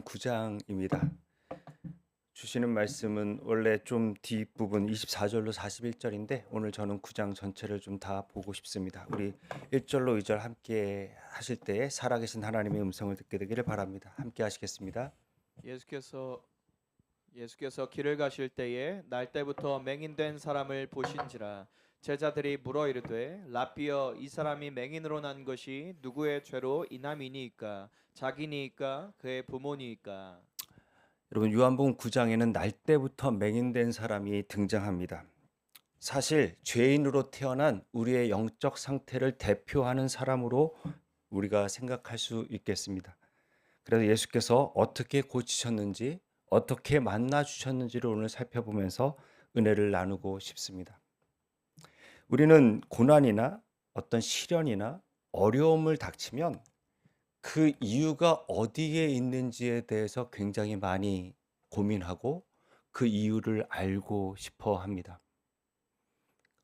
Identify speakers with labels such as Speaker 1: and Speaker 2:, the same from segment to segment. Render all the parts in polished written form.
Speaker 1: 9장입니다. 주시는 말씀은 원래 좀 뒷부분 24절로 41절인데 오늘 저는 9장 전체를 좀 다 보고 싶습니다. 우리 1절로 2절 함께 하실 때에 살아계신 하나님의 음성을 듣게 되기를 바랍니다. 함께 하시겠습니다.
Speaker 2: 예수께서 길을 가실 때에 날 때부터 맹인된 사람을 보신지라. 제자들이 물어 이르되 라삐어, 이 사람이 맹인으로 난 것이 누구의 죄로 인함이니이까? 자기니이까 그의 부모니이까?
Speaker 1: 여러분, 요한복음 9장에는 날 때부터 맹인된 사람이 등장합니다. 사실 죄인으로 태어난 우리의 영적 상태를 대표하는 사람으로 우리가 생각할 수 있겠습니다. 그래서 예수께서 어떻게 고치셨는지, 어떻게 만나 주셨는지를 오늘 살펴보면서 은혜를 나누고 싶습니다. 우리는 고난이나 어떤 시련이나 어려움을 닥치면 그 이유가 어디에 있는지에 대해서 굉장히 많이 고민하고 그 이유를 알고 싶어 합니다.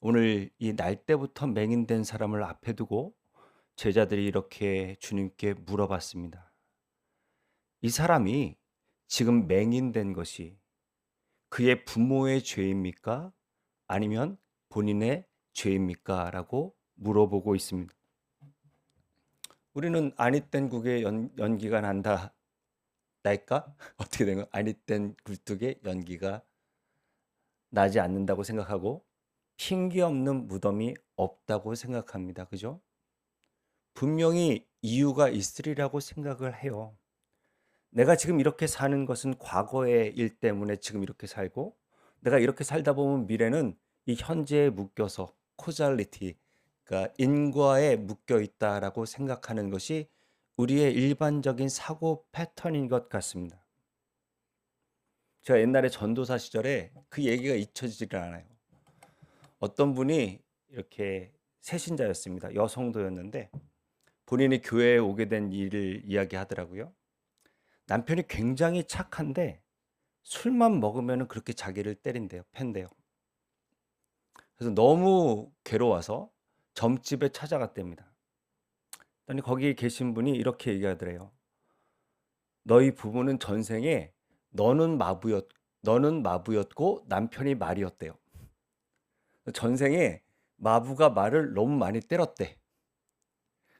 Speaker 1: 오늘 이 날 때부터 맹인된 사람을 앞에 두고 제자들이 이렇게 주님께 물어봤습니다. 이 사람이 지금 맹인된 것이 그의 부모의 죄입니까? 아니면 본인의 죄입니까? 라고 물어보고 있습니다. 우리는 아니땐 국에 연기가 난다. 날까? 어떻게 된 거야? 아니땐 굴뚝에 연기가 나지 않는다고 생각하고 핑계 없는 무덤이 없다고 생각합니다. 그죠? 분명히 이유가 있으리라고 생각을 해요. 내가 지금 이렇게 사는 것은 과거의 일 때문에 지금 이렇게 살고 내가 이렇게 살다 보면 미래는 이 현재에 묶여서 코잘리티, 그러니까 인과에 묶여 있다라고 생각하는 것이 우리의 일반적인 사고 패턴인 것 같습니다. 제가 옛날에 전도사 시절에 그 얘기가 잊혀지질 않아요. 어떤 분이 이렇게 새신자였습니다. 여성도였는데 본인이 교회에 오게 된 일을 이야기하더라고요. 남편이 굉장히 착한데 술만 먹으면 그렇게 자기를 때린대요. 팬대요. 그래서 너무 괴로워서 점집에 찾아갔답니다. 그랬더니 거기 계신 분이 이렇게 얘기하더래요. 너희 부부는 전생에 너는 마부였고 남편이 말이었대요. 전생에 마부가 말을 너무 많이 때렸대.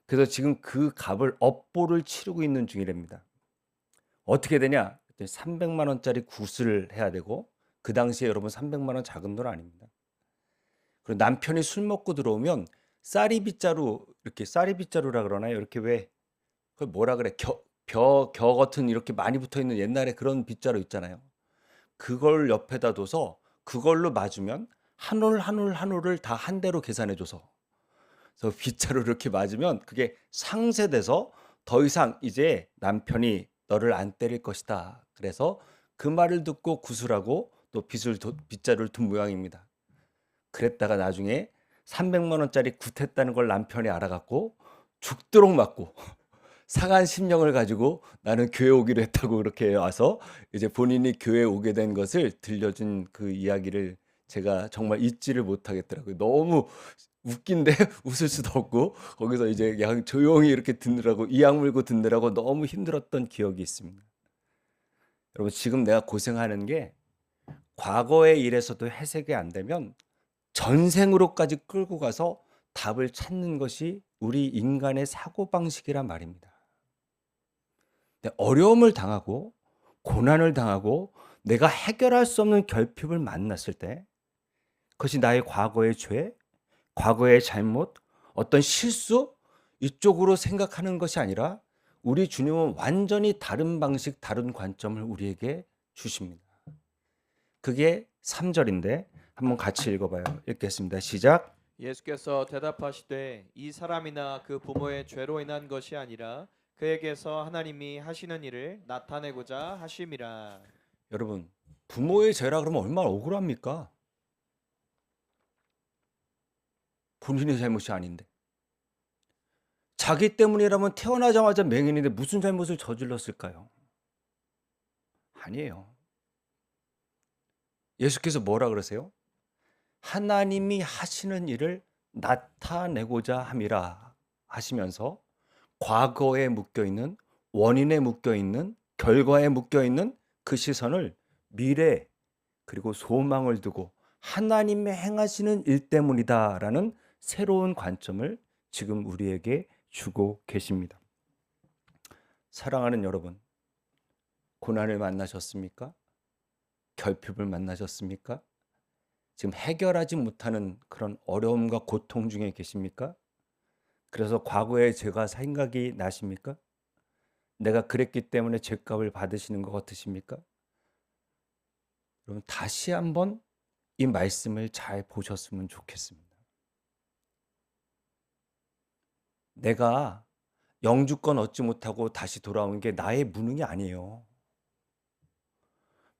Speaker 1: 그래서 지금 그 값을 업보를 치르고 있는 중이랍니다. 어떻게 되냐? 300만 원짜리 구슬을 해야 되고 그 당시에 여러분 300만 원 작은 돈 아닙니다. 그리고 남편이 술 먹고 들어오면 쌀이빗자루, 이렇게 쌀이빗자루라 그러나요? 이렇게 왜 그걸 뭐라 그래? 겨 같은 이렇게 많이 붙어 있는 옛날에 그런 빗자루 있잖아요. 그걸 옆에다 둬서 그걸로 맞으면 한 올 한 올 한 올을 다 한 대로 계산해 줘서, 그래서 빗자루 이렇게 맞으면 그게 상쇄돼서 더 이상 이제 남편이 너를 안 때릴 것이다. 그래서 그 말을 듣고 구슬하고 또 빗자루를 둔 모양입니다. 그랬다가 나중에 300만 원짜리 굿했다는 걸 남편이 알아갖고 죽도록 맞고 상한 심령을 가지고 나는 교회 오기로 했다고 그렇게 와서 이제 본인이 교회 오게 된 것을 들려준 그 이야기를 제가 정말 잊지를 못하겠더라고요. 너무 웃긴데 웃을 수도 없고 거기서 이제 그냥 조용히 이렇게 듣느라고 이악 물고 듣느라고 너무 힘들었던 기억이 있습니다. 여러분, 지금 내가 고생하는 게 과거의 일에서도 해석이 안 되면 전생으로까지 끌고 가서 답을 찾는 것이 우리 인간의 사고방식이란 말입니다. 근데 어려움을 당하고 고난을 당하고 내가 해결할 수 없는 결핍을 만났을 때 그것이 나의 과거의 죄, 과거의 잘못, 어떤 실수 이쪽으로 생각하는 것이 아니라 우리 주님은 완전히 다른 방식, 다른 관점을 우리에게 주십니다. 그게 3절인데 한번 같이 읽어봐요. 읽겠습니다. 시작.
Speaker 2: 예수께서 대답하시되 이 사람이나 그 부모의 죄로 인한 것이 아니라 그에게서 하나님이 하시는 일을 나타내고자 하심이라.
Speaker 1: 여러분, 부모의 죄라 그러면 얼마나 억울합니까? 본인의 잘못이 아닌데. 자기 때문이라면 태어나자마자 맹인인데 무슨 잘못을 저질렀을까요? 아니에요. 예수께서 뭐라 그러세요? 하나님이 하시는 일을 나타내고자 함이라 하시면서 과거에 묶여있는, 원인에 묶여있는 결과에 묶여 있는 그 시선을 미래 그리고 소망을 두고 하나님의 행하시는 일 때문이다라는 새로운 관점을 지금 우리에게 주고 계십니다. 사랑하는 여러분, 고난을 만나셨습니까? 결핍을 만나셨습니까? 지금 해결하지 못하는 그런 어려움과 고통 중에 계십니까? 그래서 과거에 제가 생각이 나십니까? 내가 그랬기 때문에 죄값을 받으시는 것 같으십니까? 여러분 다시 한번 이 말씀을 잘 보셨으면 좋겠습니다. 내가 영주권 얻지 못하고 다시 돌아온 게 나의 무능이 아니에요.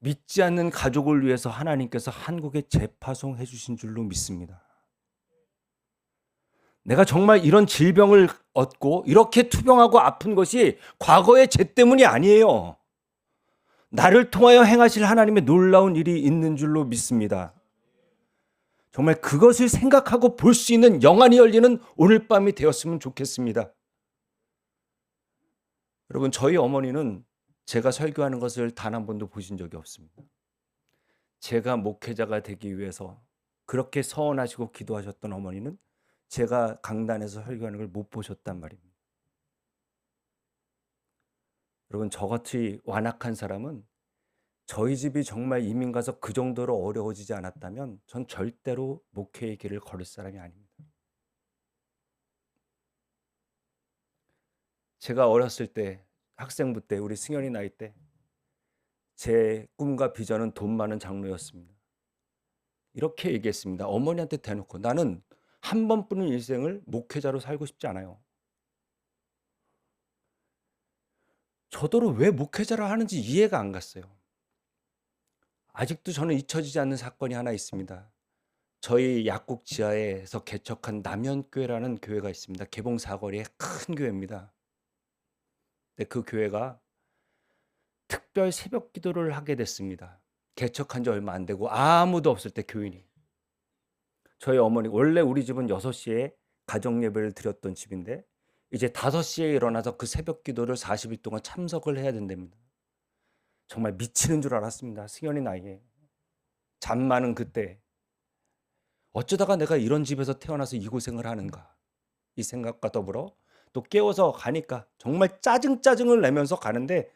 Speaker 1: 믿지 않는 가족을 위해서 하나님께서 한국에 재파송해 주신 줄로 믿습니다. 내가 정말 이런 질병을 얻고 이렇게 투병하고 아픈 것이 과거의 죄 때문이 아니에요. 나를 통하여 행하실 하나님의 놀라운 일이 있는 줄로 믿습니다. 정말 그것을 생각하고 볼 수 있는 영안이 열리는 오늘 밤이 되었으면 좋겠습니다. 여러분, 저희 어머니는 제가 설교하는 것을 단 한 번도 보신 적이 없습니다. 제가 목회자가 되기 위해서 그렇게 서원하시고 기도하셨던 어머니는 제가 강단에서 설교하는 걸 못 보셨단 말입니다. 여러분, 저같이 완악한 사람은 저희 집이 정말 이민 가서 그 정도로 어려워지지 않았다면 전 절대로 목회의 길을 걸을 사람이 아닙니다. 제가 어렸을 때, 학생부 때, 우리 승현이 나이 때 제 꿈과 비전은 돈 많은 장로였습니다. 이렇게 얘기했습니다. 어머니한테 대놓고 나는 한 번뿐인 인생을 목회자로 살고 싶지 않아요. 저더러 왜 목회자를 하는지 이해가 안 갔어요. 아직도 저는 잊혀지지 않는 사건이 하나 있습니다. 저희 약국 지하에서 개척한 남연교회라는 교회가 있습니다. 개봉 사거리에 큰 교회입니다. 근데 그 교회가 특별 새벽 기도를 하게 됐습니다. 개척한 지 얼마 안 되고 아무도 없을 때 교인이. 저희 어머니 원래 우리 집은 6시에 가정 예배를 드렸던 집인데 이제 5시에 일어나서 그 새벽 기도를 40일 동안 참석을 해야 된답니다. 정말 미치는 줄 알았습니다. 승현이 나이에. 잠 많은 그때. 어쩌다가 내가 이런 집에서 태어나서 이 고생을 하는가. 이 생각과 더불어 또 깨워서 가니까 정말 짜증을 내면서 가는데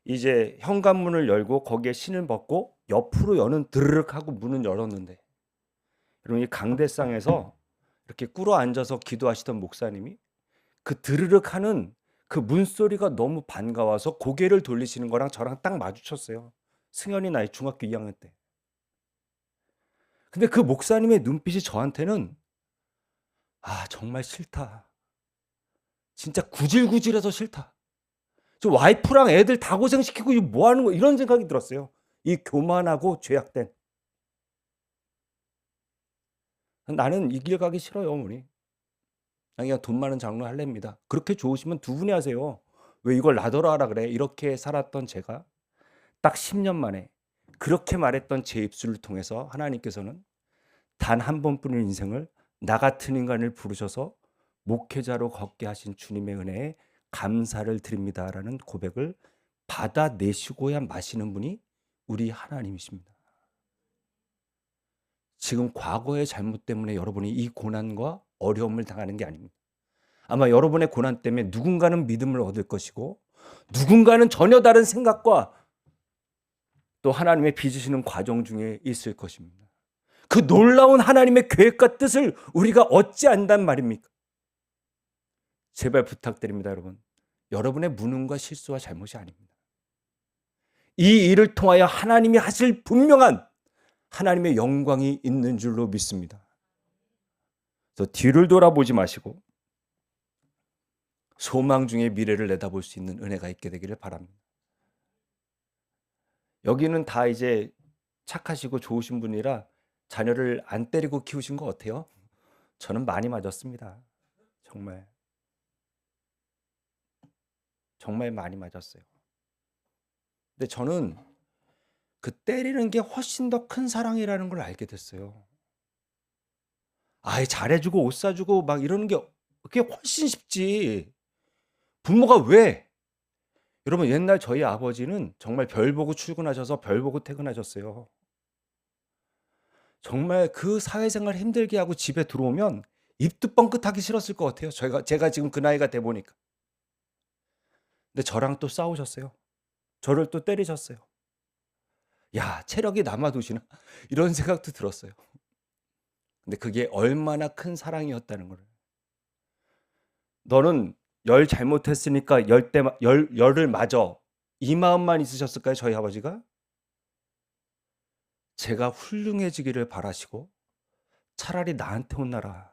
Speaker 1: 이제 현관문을 열고 거기에 신을 벗고 옆으로 여는 드르륵 하고 문은 열었는데 여러분 이 강대상에서 이렇게 꿇어 앉아서 기도하시던 목사님이 그 드르륵 하는 그 문소리가 너무 반가워서 고개를 돌리시는 거랑 저랑 딱 마주쳤어요. 승현이 나이 중학교 2학년 때. 근데 그 목사님의 눈빛이 저한테는 정말 싫다. 진짜 구질구질해서 싫다. 저 와이프랑 애들 다 고생시키고 이거 뭐 하는 거 이런 생각이 들었어요. 이 교만하고 죄악된. 나는 이 길 가기 싫어요, 어머니. 그냥 돈 많은 장로 할래입니다. 그렇게 좋으시면 두 분이 하세요. 왜 이걸 나더러 하라 그래? 이렇게 살았던 제가 딱 10년 만에 그렇게 말했던 제 입술을 통해서 하나님께서는 단 한 번뿐인 인생을 나 같은 인간을 부르셔서 목회자로 걷게 하신 주님의 은혜에 감사를 드립니다라는 고백을 받아내시고야 마시는 분이 우리 하나님이십니다. 지금 과거의 잘못 때문에 여러분이 이 고난과 어려움을 당하는 게 아닙니다. 아마 여러분의 고난 때문에 누군가는 믿음을 얻을 것이고 누군가는 전혀 다른 생각과 또 하나님의 빚으시는 과정 중에 있을 것입니다. 그 놀라운 하나님의 계획과 뜻을 우리가 얻지 않단 말입니까? 제발 부탁드립니다, 여러분. 여러분의 무능과 실수와 잘못이 아닙니다. 이 일을 통하여 하나님이 하실 분명한 하나님의 영광이 있는 줄로 믿습니다. 그래서 뒤를 돌아보지 마시고 소망 중에 미래를 내다볼 수 있는 은혜가 있게 되기를 바랍니다. 여기는 다 이제 착하시고 좋으신 분이라 자녀를 안 때리고 키우신 거 어때요? 저는 많이 맞았습니다. 정말 많이 맞았어요. 근데 저는 그 때리는 게 훨씬 더 큰 사랑이라는 걸 알게 됐어요. 잘해주고 옷 사주고 막 이러는 게 그게 훨씬 쉽지. 부모가 왜 여러분 옛날 저희 아버지는 정말 별 보고 출근하셔서 별 보고 퇴근하셨어요. 정말 그 사회생활 힘들게 하고 집에 들어오면 입도 뻥끗하기 싫었을 것 같아요. 제가 지금 그 나이가 돼 보니까. 근데 저랑 또 싸우셨어요. 저를 또 때리셨어요. '야 체력이 남아도시나?' 이런 생각도 들었어요. 근데 그게 얼마나 큰 사랑이었다는 거를. "너는 열 잘못했으니까 열을 맞어." 이 마음만 있으셨을까요 저희 아버지가? 제가 훌륭해지기를 바라시고 차라리 나한테 혼나라.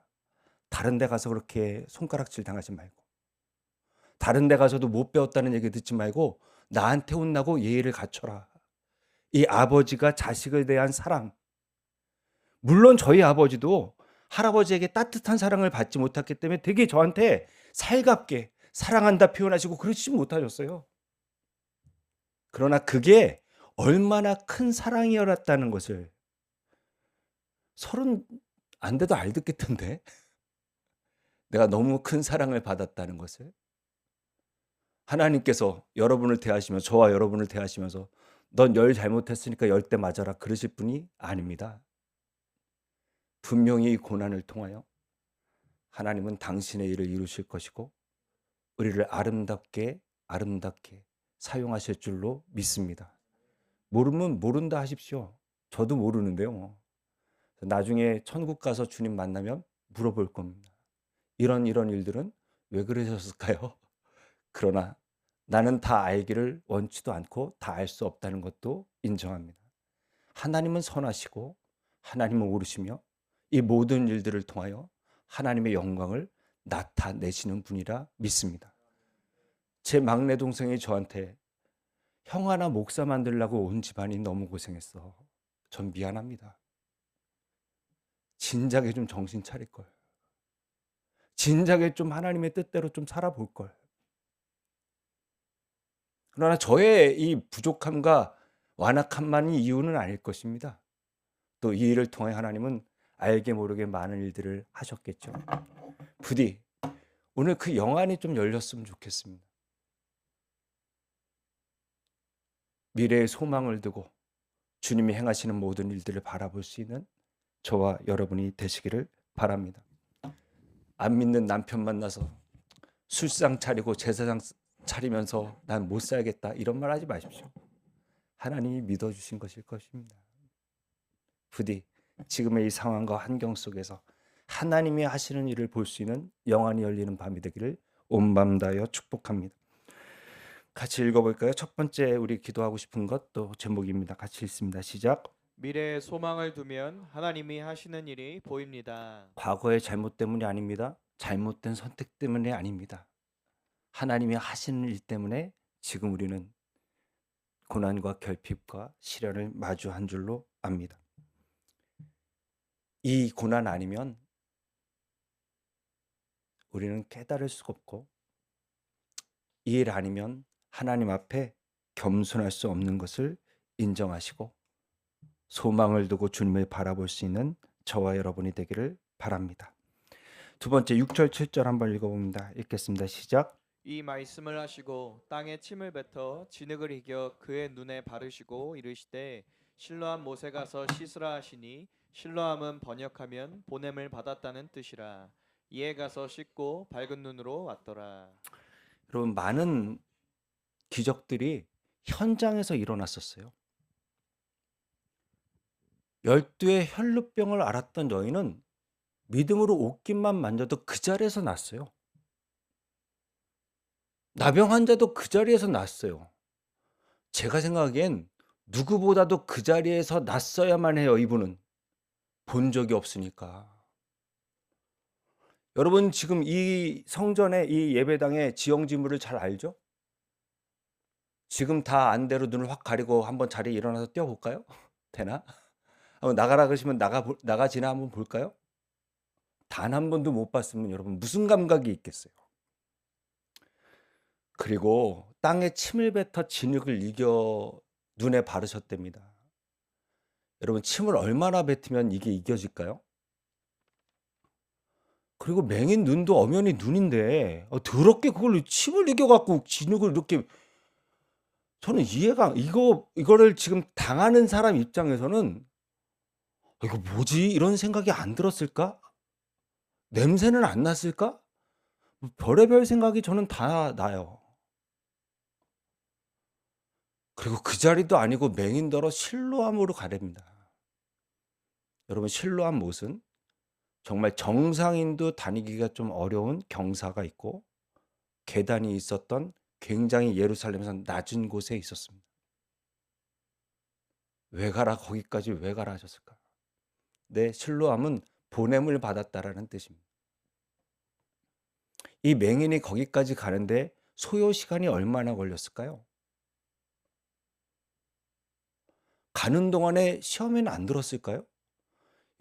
Speaker 1: 다른 데 가서 그렇게 손가락질 당하지 말고 다른 데 가서도 못 배웠다는 얘기 듣지 말고 나한테 혼나고 예의를 갖춰라. 이 아버지가 자식에 대한 사랑. 물론 저희 아버지도 할아버지에게 따뜻한 사랑을 받지 못했기 때문에 되게 저한테 살갑게 사랑한다 표현하시고 그러지 못하셨어요. 그러나 그게 얼마나 큰 사랑이었다는 것을 30 안 돼도 알겠던데. 내가 너무 큰 사랑을 받았다는 것을. 하나님께서 여러분을 대하시면서 저와 여러분을 대하시면서 "넌 열 잘못했으니까 열 대 맞아라." 그러실 분이 아닙니다. 분명히 이 고난을 통하여 하나님은 당신의 일을 이루실 것이고 우리를 아름답게 사용하실 줄로 믿습니다. 모르면 모른다 하십시오. 저도 모르는데요. 나중에 천국 가서 주님 만나면 물어볼 겁니다. 이런 일들은 왜 그러셨을까요? 그러나 나는 다 알기를 원치도 않고 다 알 수 없다는 것도 인정합니다. 하나님은 선하시고 하나님은 옳으시며 이 모든 일들을 통하여 하나님의 영광을 나타내시는 분이라 믿습니다. 제 막내 동생이 저한테 형 하나 목사 만들려고 온 집안이 너무 고생했어. 전 미안합니다. 진작에 좀 정신 차릴걸. 진작에 좀 하나님의 뜻대로 좀 살아볼걸. 그러나 저의 이 부족함과 완악함만이 이유는 아닐 것입니다. 또 이 일을 통해 하나님은 알게 모르게 많은 일들을 하셨겠죠. 부디 오늘 그 영안이 좀 열렸으면 좋겠습니다. 미래의 소망을 두고 주님이 행하시는 모든 일들을 바라볼 수 있는 저와 여러분이 되시기를 바랍니다. 안 믿는 남편 만나서 술상 차리고 제사상 차리면서 난 못 살겠다 이런 말 하지 마십시오. 하나님이 믿어주신 것일 것입니다. 부디 지금의 이 상황과 환경 속에서 하나님이 하시는 일을 볼 수 있는 영안이 열리는 밤이 되기를 온 마음 다하여 축복합니다. 같이 읽어볼까요? 첫 번째 우리 기도하고 싶은 것도 제목입니다. 같이 읽습니다. 시작.
Speaker 2: 미래에 소망을 두면 하나님이 하시는 일이 보입니다.
Speaker 1: 과거의 잘못 때문이 아닙니다. 잘못된 선택 때문에 아닙니다. 하나님이 하시는 일 때문에 지금 우리는 고난과 결핍과 시련을 마주한 줄로 압니다. 이 고난 아니면 우리는 깨달을 수가 없고 이 일 아니면 하나님 앞에 겸손할 수 없는 것을 인정하시고 소망을 두고 주님을 바라볼 수 있는 저와 여러분이 되기를 바랍니다. 두 번째 6절 7절 한번 읽어봅니다. 읽겠습니다. 시작.
Speaker 2: 이 말씀을 하시고 땅에 침을 뱉어 진흙을 이겨 그의 눈에 바르시고 이르시되 실로암 못에 가서 씻으라 하시니 실로암은 번역하면 보냄을 받았다는 뜻이라. 이에 가서 씻고 밝은 눈으로 왔더라.
Speaker 1: 여러분 많은 기적들이 현장에서 일어났었어요. 12의 혈루병을 앓았던 여인은 믿음으로 옷깃만 만져도 그 자리에서 났어요. 나병 환자도 그 자리에서 났어요. 제가 생각하기엔 누구보다도 그 자리에서 났어야만 해요. 이분은 본 적이 없으니까. 여러분 지금 이 성전의 이 예배당의 지형지물을 잘 알죠? 지금 다 안대로 눈을 확 가리고 한번 자리에 일어나서 뛰어볼까요? 되나? 한번 나가라 그러시면 나가지나 한번 볼까요? 단 한 번도 못 봤으면 여러분 무슨 감각이 있겠어요? 그리고 땅에 침을 뱉어 진흙을 이겨 눈에 바르셨답니다. 여러분 침을 얼마나 뱉으면 이게 이겨질까요? 그리고 맹인 눈도 엄연히 눈인데 더럽게 그걸 침을 이겨갖고 진흙을 이렇게 저는 이해가 이거를 지금 당하는 사람 입장에서는 '이거 뭐지?' 이런 생각이 안 들었을까? 냄새는 안 났을까? 뭐 별의별 생각이 저는 다 나요. 그리고 그 자리도 아니고 맹인더러 실로암으로 가랍니다. 여러분 실로암 못은 정말 정상인도 다니기가 좀 어려운 경사가 있고 계단이 있었던 굉장히 예루살렘에서 낮은 곳에 있었습니다. 거기까지 왜 가라 하셨을까? 네, 실로암은 보냄을 받았다라는 뜻입니다. 이 맹인이 거기까지 가는데 소요 시간이 얼마나 걸렸을까요? 가는 동안에 시험에는 안 들었을까요?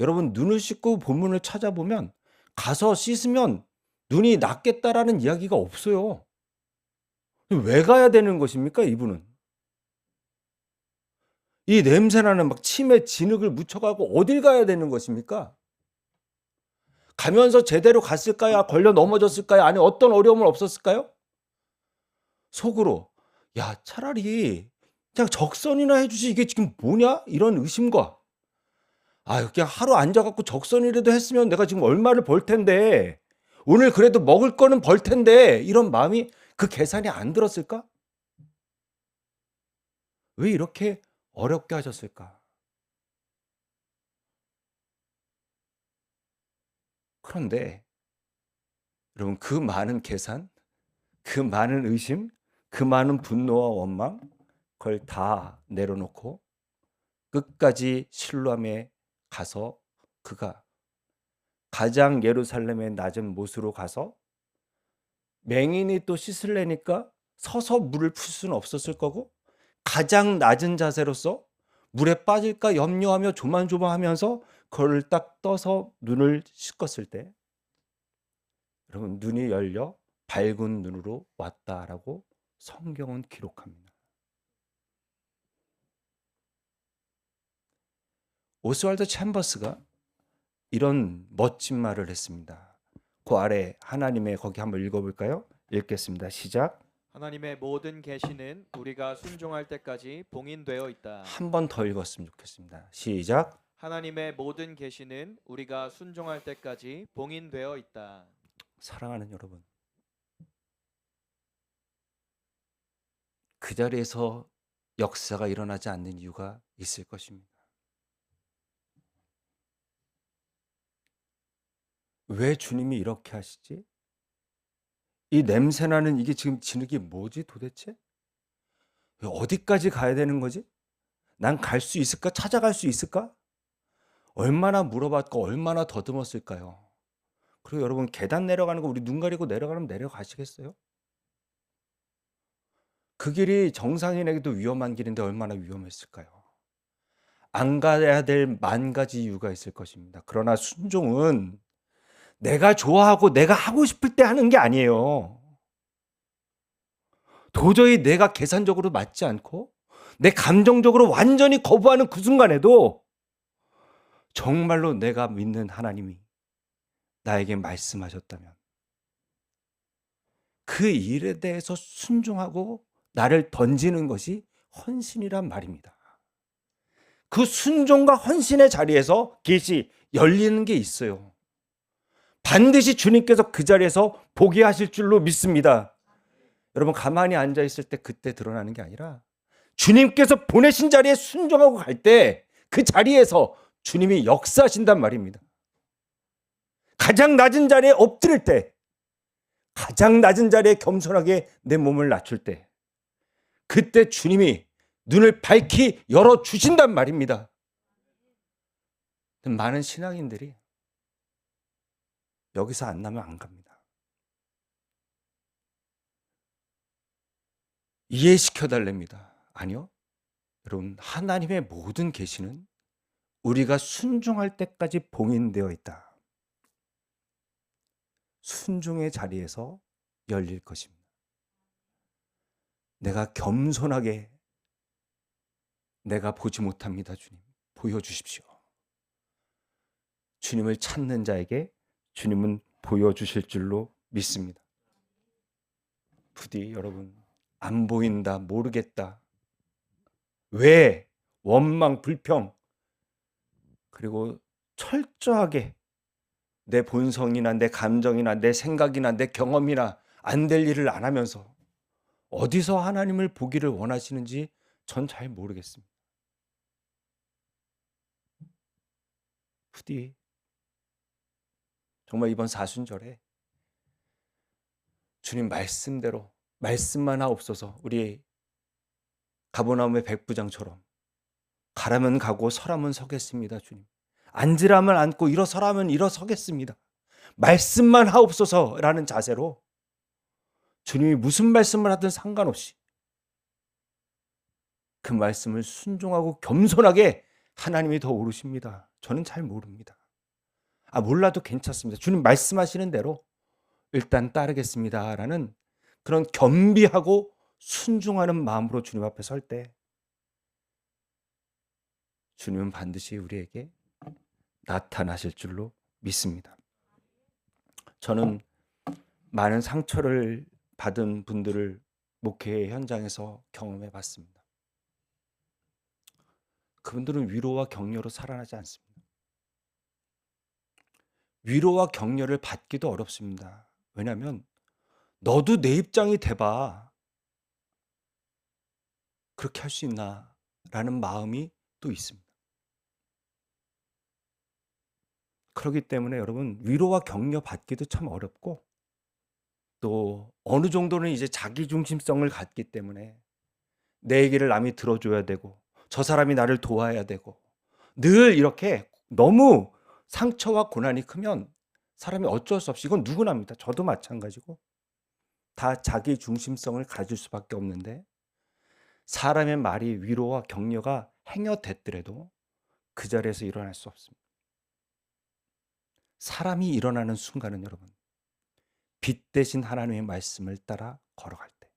Speaker 1: 여러분 눈을 씻고 본문을 찾아보면 가서 씻으면 눈이 낫겠다라는 이야기가 없어요. 왜 가야 되는 것입니까, 이분은? 이 냄새나는 막 침에 진흙을 묻혀가고 어딜 가야 되는 것입니까? 가면서 제대로 갔을까요? 걸려 넘어졌을까요? 아니 어떤 어려움은 없었을까요? 속으로 야 차라리 그냥 적선이나 해주지 이게 지금 뭐냐? 이런 의심과 그냥 하루 앉아갖고 적선이라도 했으면 내가 지금 얼마를 벌 텐데 오늘 그래도 먹을 거는 벌 텐데 이런 마음이 그 계산이 안 들었을까? 왜 이렇게 어렵게 하셨을까? 그런데 여러분 그 많은 계산, 그 많은 의심, 그 많은 분노와 원망 그걸 다 내려놓고 끝까지 실로암에 가서 그가 가장 예루살렘의 낮은 못으로 가서 맹인이 또 씻으려니까 서서 물을 풀 수는 없었을 거고 가장 낮은 자세로서 물에 빠질까 염려하며 조만조만하면서 그걸 딱 떠서 눈을 씻었을 때 여러분 눈이 열려 밝은 눈으로 왔다라고 성경은 기록합니다. 오스왈드 챔버스가 이런 멋진 말을 했습니다. 그 아래 하나님의 거기 한번 읽어볼까요? 읽겠습니다. 시작.
Speaker 2: 하나님의 모든 계시는 우리가 순종할 때까지 봉인되어 있다.
Speaker 1: 한 번 더 읽었으면 좋겠습니다. 시작.
Speaker 2: 하나님의 모든 계시는 우리가 순종할 때까지 봉인되어 있다.
Speaker 1: 사랑하는 여러분, 그 자리에서 역사가 일어나지 않는 이유가 있을 것입니다. 왜 주님이 이렇게 하시지? 이 냄새나는 이게 지금 진흙이 뭐지 도대체? 어디까지 가야 되는 거지? 난 갈 수 있을까? 찾아갈 수 있을까? 얼마나 물어봤고 얼마나 더듬었을까요? 그리고 여러분 계단 내려가는 거 우리 눈 가리고 내려가면 내려가시겠어요? 그 길이 정상인에게도 위험한 길인데 얼마나 위험했을까요? 안 가야 될 만 가지 이유가 있을 것입니다. 그러나 순종은 내가 좋아하고 내가 하고 싶을 때 하는 게 아니에요. 도저히 내가 계산적으로 맞지 않고 내 감정적으로 완전히 거부하는 그 순간에도 정말로 내가 믿는 하나님이 나에게 말씀하셨다면 그 일에 대해서 순종하고 나를 던지는 것이 헌신이란 말입니다. 그 순종과 헌신의 자리에서 계시 열리는 게 있어요. 반드시 주님께서 그 자리에서 보게 하실 줄로 믿습니다. 여러분 가만히 앉아 있을 때 그때 드러나는 게 아니라 주님께서 보내신 자리에 순종하고 갈 때 그 자리에서 주님이 역사하신단 말입니다. 가장 낮은 자리에 엎드릴 때, 가장 낮은 자리에 겸손하게 내 몸을 낮출 때, 그때 주님이 눈을 밝히 열어주신단 말입니다. 많은 신앙인들이 여기서 안 나면 안 갑니다. 이해시켜달랍니다. 아니요. 여러분 하나님의 모든 계시는 우리가 순종할 때까지 봉인되어 있다. 순종의 자리에서 열릴 것입니다. 내가 겸손하게 내가 보지 못합니다. 주님 보여주십시오. 주님을 찾는 자에게 주님은 보여주실 줄로 믿습니다. 부디 여러분 안 보인다 모르겠다 왜, 원망, 불평, 그리고 철저하게 내 본성이나 내 감정이나 내 생각이나 내 경험이나 안 될 일을 안 하면서 어디서 하나님을 보기를 원하시는지 전 잘 모르겠습니다. 부디 정말 이번 사순절에 주님 말씀대로 말씀만 하옵소서. 우리 가버나움의 백부장처럼 가라면 가고 서라면 서겠습니다. 주님, 앉으라면 앉고 일어서라면 일어서겠습니다. 말씀만 하옵소서라는 자세로 주님이 무슨 말씀을 하든 상관없이 그 말씀을 순종하고 겸손하게, 하나님이 더 오르십니다. 저는 잘 모릅니다. 몰라도 괜찮습니다. 주님 말씀하시는 대로 일단 따르겠습니다라는 그런 겸비하고 순종하는 마음으로 주님 앞에 설 때 주님은 반드시 우리에게 나타나실 줄로 믿습니다. 저는 많은 상처를 받은 분들을 목회 현장에서 경험해 봤습니다. 그분들은 위로와 격려로 살아나지 않습니다. 위로와 격려를 받기도 어렵습니다. 왜냐하면 너도 내 입장이 돼봐, 그렇게 할 수 있나 라는 마음이 또 있습니다. 그렇기 때문에 여러분, 위로와 격려 받기도 참 어렵고, 또 어느 정도는 이제 자기중심성을 갖기 때문에 내 얘기를 남이 들어줘야 되고 저 사람이 나를 도와야 되고, 늘 이렇게 너무 상처와 고난이 크면 사람이 어쩔 수 없이, 이건 누구나입니다. 저도 마찬가지고 다 자기중심성을 가질 수밖에 없는데, 사람의 말이 위로와 격려가 행여됐더라도 그 자리에서 일어날 수 없습니다. 사람이 일어나는 순간은 여러분, 빛 대신 하나님의 말씀을 따라 걸어갈 때,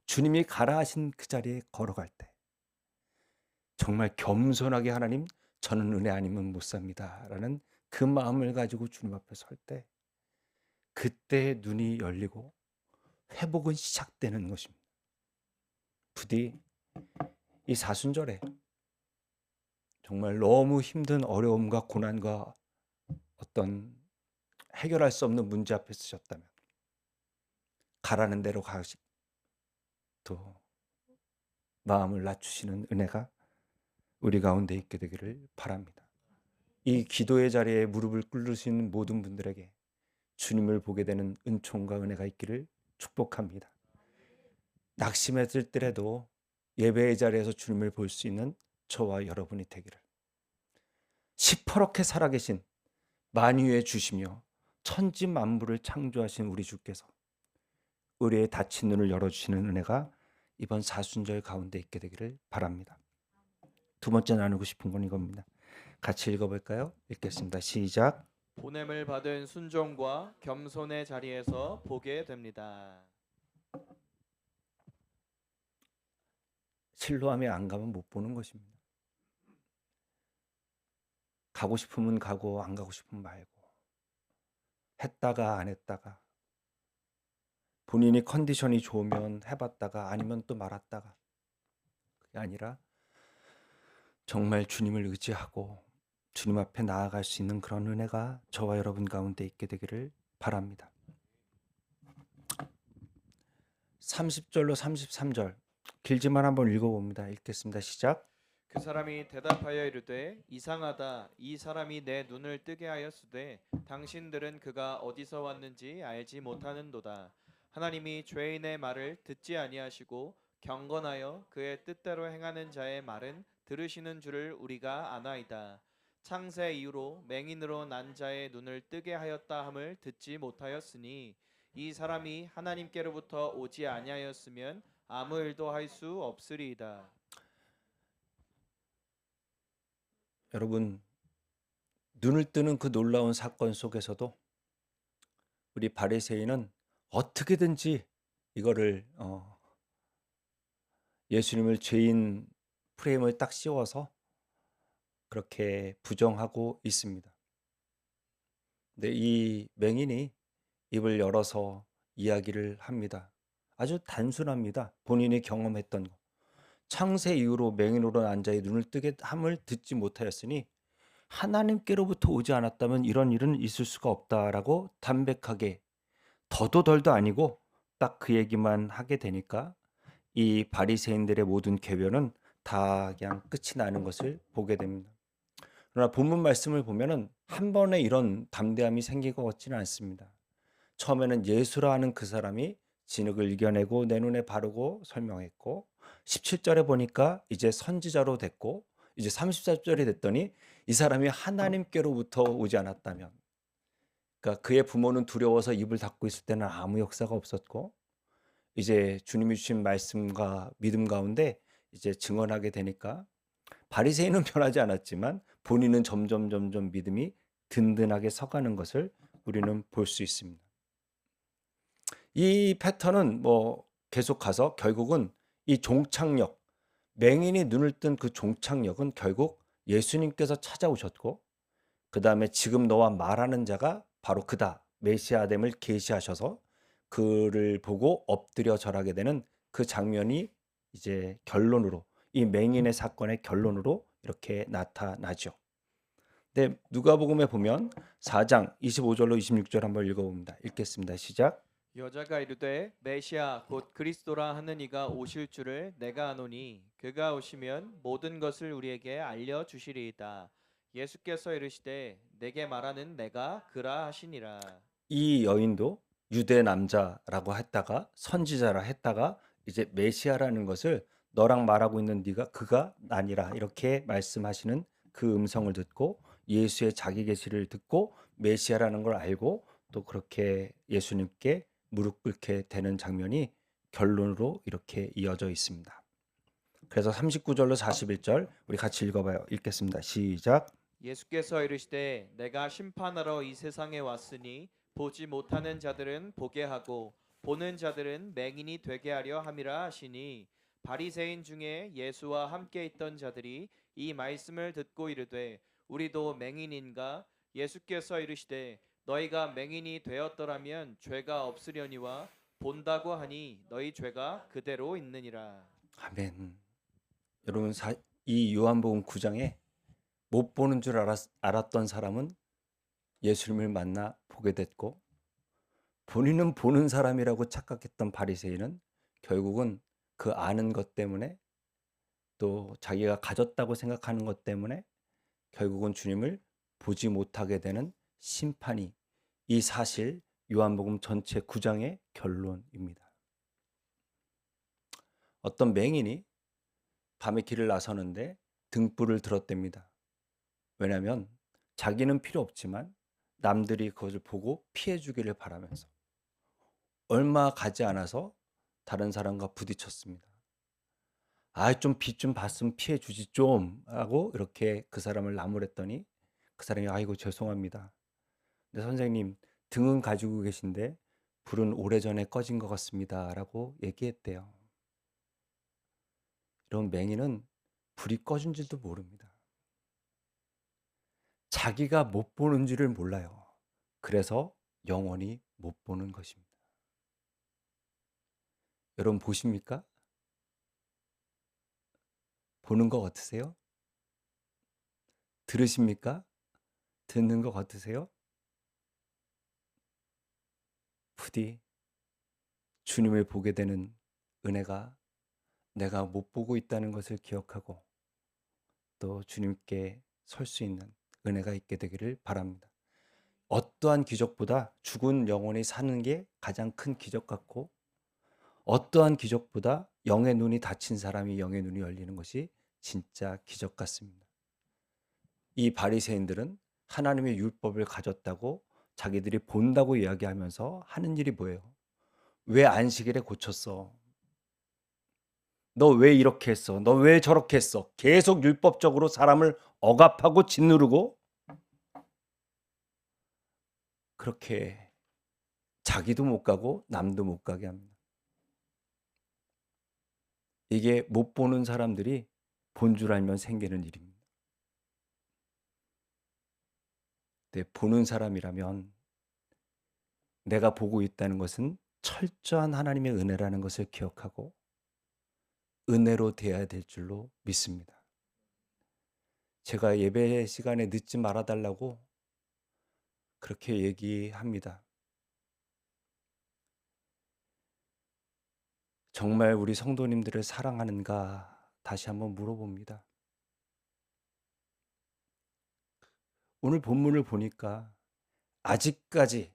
Speaker 1: 주님이 가라 하신 그 자리에 걸어갈 때 정말 겸손하게, 하나님 저는 은혜 아니면 못 삽니다 라는 그 마음을 가지고 주님 앞에 설 때, 그때 눈이 열리고 회복은 시작되는 것입니다. 부디 이 사순절에 정말 너무 힘든 어려움과 고난과 어떤 해결할 수 없는 문제 앞에 쓰셨다면 가라는 대로 가시, 또 마음을 낮추시는 은혜가 우리 가운데 있게 되기를 바랍니다. 이 기도의 자리에 무릎을 꿇으시는 모든 분들에게 주님을 보게 되는 은총과 은혜가 있기를 축복합니다. 낙심했을 때라도 예배의 자리에서 주님을 볼 수 있는 저와 여러분이 되기를, 시퍼렇게 살아계신 만유의 주시며 천지 만물을 창조하신 우리 주께서 우리의 닫힌 눈을 열어주시는 은혜가 이번 사순절 가운데 있게 되기를 바랍니다. 두 번째 나누고 싶은 건 이겁니다. 같이 읽어볼까요? 읽겠습니다. 시작.
Speaker 2: 보냄을 받은 순종과 겸손의 자리에서 보게 됩니다.
Speaker 1: 실로암에 안 가면 못 보는 것입니다. 가고 싶으면 가고 안 가고 싶으면 말고, 했다가 안 했다가, 본인이 컨디션이 좋으면 해봤다가 아니면 또 말았다가, 그게 아니라 정말 주님을 의지하고 주님 앞에 나아갈 수 있는 그런 은혜가 저와 여러분 가운데 있게 되기를 바랍니다. 30절로 33절 길지만 한번 읽어봅니다. 읽겠습니다. 시작.
Speaker 2: 그 사람이 대답하여 이르되 이상하다. 이 사람이 내 눈을 뜨게 하였으되 당신들은 그가 어디서 왔는지 알지 못하는도다. 하나님이 죄인의 말을 듣지 아니하시고 경건하여 그의 뜻대로 행하는 자의 말은 들으시는 줄을 우리가 아나이다. 창세 이후로 맹인으로 난 자의 눈을 뜨게 하였다 함을 듣지 못하였으니 이 사람이 하나님께로부터 오지 아니하였으면 아무 일도 할 수 없으리이다.
Speaker 1: 여러분, 눈을 뜨는 그 놀라운 사건 속에서도 우리 바리새인은 어떻게든지 이거를 예수님을 죄인 프레임을 딱 씌워서 그렇게 부정하고 있습니다. 근데 이 맹인이 입을 열어서 이야기를 합니다. 아주 단순합니다. 본인이 경험했던 거. 창세 이후로 맹인으로 앉아 눈을 뜨게 함을 듣지 못하였으니 하나님께로부터 오지 않았다면 이런 일은 있을 수가 없다라고 담백하게 더도 덜도 아니고 딱 그 얘기만 하게 되니까 이 바리새인들의 모든 궤변은 다 그냥 끝이 나는 것을 보게 됩니다. 그러나 본문 말씀을 보면은 한 번에 이런 담대함이 생긴 것 같지는 않습니다. 처음에는 예수라 하는 그 사람이 진흙을 이겨내고 내 눈에 바르고 설명했고 17절에 보니까 이제 선지자로 됐고 이제 34절이 됐더니 이 사람이 하나님께로부터 오지 않았다면, 그러니까 그의 부모는 두려워서 입을 닫고 있을 때는 아무 역사가 없었고 이제 주님이 주신 말씀과 믿음 가운데 이제 증언하게 되니까 바리새인은 변하지 않았지만 본인은 점점 믿음이 든든하게 서가는 것을 우리는 볼 수 있습니다. 이 패턴은 뭐 계속 가서 결국은 이 종착역, 맹인이 눈을 뜬 그 종착역은 결국 예수님께서 찾아오셨고 그 다음에 지금 너와 말하는 자가 바로 그다 메시아됨을 계시하셔서 그를 보고 엎드려 절하게 되는 그 장면이 이제 결론으로, 이 맹인의 사건의 결론으로 이렇게 나타나죠. 근데 누가복음에 보면 4장 25절로 26절 한번 읽어봅니다. 읽겠습니다. 시작.
Speaker 2: 여자가 이르되 메시아 곧 그리스도라 하는 이가 오실 줄을 내가 아노니 그가 오시면 모든 것을 우리에게 알려 주시리이다. 예수께서 이르시되 내게 말하는 내가 그라 하시니라.
Speaker 1: 이 여인도 유대 남자라고 했다가 선지자라 했다가 이제 메시아라는 것을 너랑 말하고 있는 네가 그가 아니라 이렇게 말씀하시는 그 음성을 듣고 예수의 자기 계시를 듣고 메시아라는 걸 알고 또 그렇게 예수님께 무릎 꿇게 되는 장면이 결론으로 이렇게 이어져 있습니다. 그래서 39절로 41절 우리 같이 읽어봐요. 읽겠습니다. 시작.
Speaker 2: 예수께서 이르시되 내가 심판하러 이 세상에 왔으니 보지 못하는 자들은 보게 하고 보는 자들은 맹인이 되게 하려 함이라 하시니 바리새인 중에 예수와 함께 있던 자들이 이 말씀을 듣고 이르되 우리도 맹인인가. 예수께서 이르시되 너희가 맹인이 되었더라면 죄가 없으려니와 본다고 하니 너희 죄가 그대로 있느니라.
Speaker 1: 아멘. 여러분 이 요한복음 9장에 못 보는 줄 알았던 사람은 예수님을 만나 보게 됐고 본인은 보는 사람이라고 착각했던 바리새인은 결국은 그 아는 것 때문에 또 자기가 가졌다고 생각하는 것 때문에 결국은 주님을 보지 못하게 되는 심판이, 이 사실 요한복음 전체 9장의 결론입니다. 어떤 맹인이 밤에 길을 나서는데 등불을 들었답니다. 왜냐하면 자기는 필요 없지만 남들이 그것을 보고 피해 주기를 바라면서 얼마 가지 않아서 다른 사람과 부딪혔습니다. 좀 빛 좀 봤으면 피해 주지 좀 하고 이렇게 그 사람을 나무랬더니 그 사람이 아이고 죄송합니다. 근데 선생님 등은 가지고 계신데 불은 오래전에 꺼진 것 같습니다라고 얘기했대요. 이런 맹인은 불이 꺼진 줄도 모릅니다. 자기가 못 보는 줄을 몰라요. 그래서 영원히 못 보는 것입니다. 여러분 보십니까? 보는 것 같으세요? 들으십니까? 듣는 것 같으세요? 부디 주님을 보게 되는 은혜가 내가 못 보고 있다는 것을 기억하고 또 주님께 설 수 있는 은혜가 있게 되기를 바랍니다. 어떠한 기적보다 죽은 영혼이 사는 게 가장 큰 기적 같고 어떠한 기적보다 영의 눈이 닫힌 사람이 영의 눈이 열리는 것이 진짜 기적 같습니다. 이 바리새인들은 하나님의 율법을 가졌다고 자기들이 본다고 이야기하면서 하는 일이 뭐예요? 왜 안식일에 고쳤어? 너 왜 이렇게 했어? 너 왜 저렇게 했어? 계속 율법적으로 사람을 억압하고 짓누르고 그렇게 자기도 못 가고 남도 못 가게 합니다. 이게 못 보는 사람들이 본 줄 알면 생기는 일입니다. 근데 보는 사람이라면 내가 보고 있다는 것은 철저한 하나님의 은혜라는 것을 기억하고 은혜로 돼야 될 줄로 믿습니다. 제가 예배 시간에 늦지 말아 달라고 그렇게 얘기합니다. 정말 우리 성도님들을 사랑하는가 다시 한번 물어봅니다. 오늘 본문을 보니까 아직까지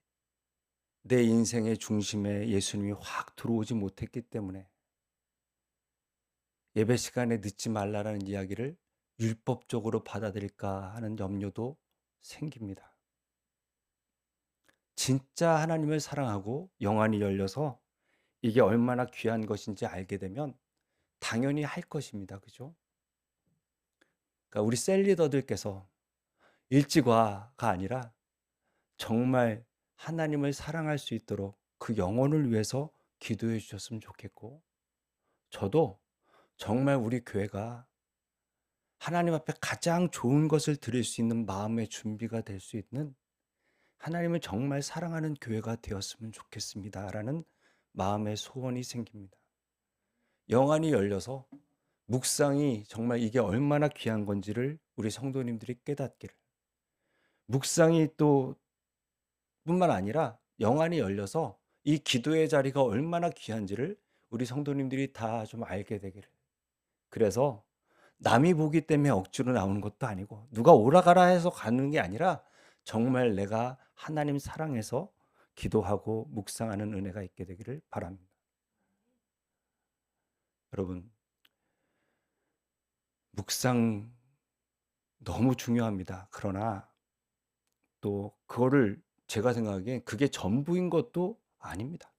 Speaker 1: 내 인생의 중심에 예수님이 확 들어오지 못했기 때문에 예배 시간에 늦지 말라라는 이야기를 율법적으로 받아들일까 하는 염려도 생깁니다. 진짜 하나님을 사랑하고 영안이 열려서 이게 얼마나 귀한 것인지 알게 되면 당연히 할 것입니다. 그죠? 그러니까 우리 셀리더들께서 일찍 와가 아니라 정말 하나님을 사랑할 수 있도록 그 영혼을 위해서 기도해 주셨으면 좋겠고, 저도 정말 우리 교회가 하나님 앞에 가장 좋은 것을 드릴 수 있는 마음의 준비가 될 수 있는 하나님을 정말 사랑하는 교회가 되었으면 좋겠습니다라는 마음의 소원이 생깁니다. 영안이 열려서 묵상이 정말 이게 얼마나 귀한 건지를 우리 성도님들이 깨닫기를, 묵상이 또 뿐만 아니라 영안이 열려서 이 기도의 자리가 얼마나 귀한지를 우리 성도님들이 다 좀 알게 되기를. 그래서 남이 보기 때문에 억지로 나오는 것도 아니고 누가 오라가라 해서 가는 게 아니라 정말 내가 하나님 사랑해서 기도하고 묵상하는 은혜가 있게 되기를 바랍니다. 여러분, 묵상 너무 중요합니다. 그러나 또 그거를 제가 생각하기엔 그게 전부인 것도 아닙니다.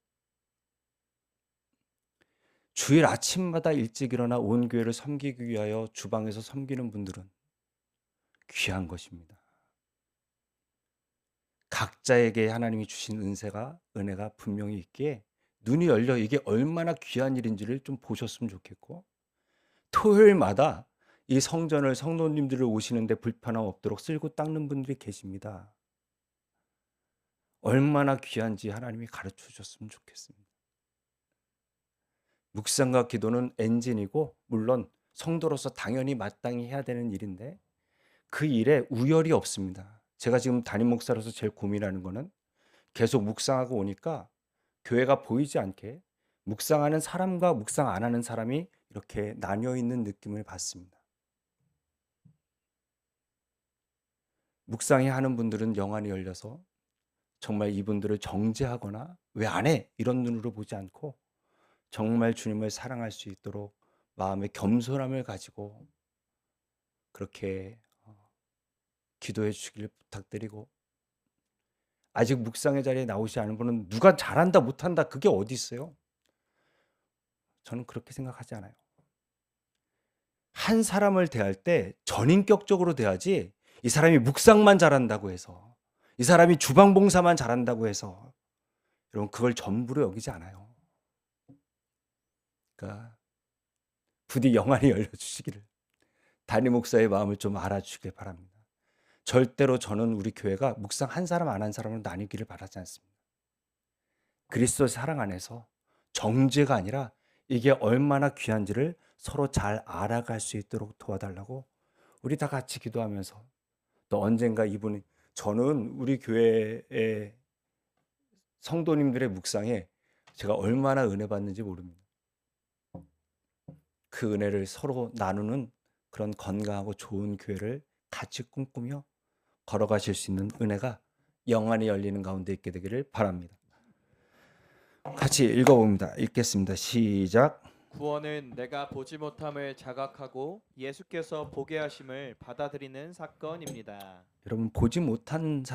Speaker 1: 주일 아침마다 일찍 일어나 온 교회를 섬기기 위하여 주방에서 섬기는 분들은 귀한 것입니다. 각자에게 하나님이 주신 은혜가 분명히 있기에 눈이 열려 이게 얼마나 귀한 일인지를 좀 보셨으면 좋겠고, 토요일마다 이 성전을 성도님들을 오시는데 불편함 없도록 쓸고 닦는 분들이 계십니다. 얼마나 귀한지 하나님이 가르쳐 주셨으면 좋겠습니다. 묵상과 기도는 엔진이고 물론 성도로서 당연히 마땅히 해야 되는 일인데 그 일에 우열이 없습니다. 제가 지금 담임 목사로서 제일 고민하는 거는 계속 묵상하고 오니까 교회가 보이지 않게 묵상하는 사람과 묵상 안 하는 사람이 이렇게 나뉘어 있는 느낌을 받습니다. 묵상해 하는 분들은 영안이 열려서 정말 이분들을 정죄하거나 왜 안 해? 이런 눈으로 보지 않고 정말 주님을 사랑할 수 있도록 마음의 겸손함을 가지고 그렇게 기도해 주시길 부탁드리고, 아직 묵상의 자리에 나오지 않은 분은 누가 잘한다 못한다 그게 어디 있어요? 저는 그렇게 생각하지 않아요. 한 사람을 대할 때 전인격적으로 대하지 이 사람이 묵상만 잘한다고 해서, 이 사람이 주방 봉사만 잘한다고 해서 여러분 그걸 전부로 여기지 않아요. 그러니까 부디 영안이 열려주시기를 담임 목사의 마음을 좀 알아주시길 바랍니다. 절대로 저는 우리 교회가 묵상 한 사람 안 한 사람으로 나뉘기를 바라지 않습니다. 그리스도의 사랑 안에서 정죄가 아니라 이게 얼마나 귀한지를 서로 잘 알아갈 수 있도록 도와달라고 우리 다 같이 기도하면서, 또 언젠가 이분이, 저는 우리 교회의 성도님들의 묵상에 제가 얼마나 은혜 받는지 모릅니다. 그 은혜를 서로 나누는 그런 건강하고 좋은 교회를 같이 꿈꾸며 걸어가실 수 있는 은혜가 영안이 열리는 가운데 있게 되기를 바랍니다. 같이 읽어봅니다. 읽겠습니다. 시작.
Speaker 2: 구원은 내가 보지 못함을 자각하고 예수께서 보게 하심을 받아들이는 사건입니다.
Speaker 1: 여러분, 보지 못한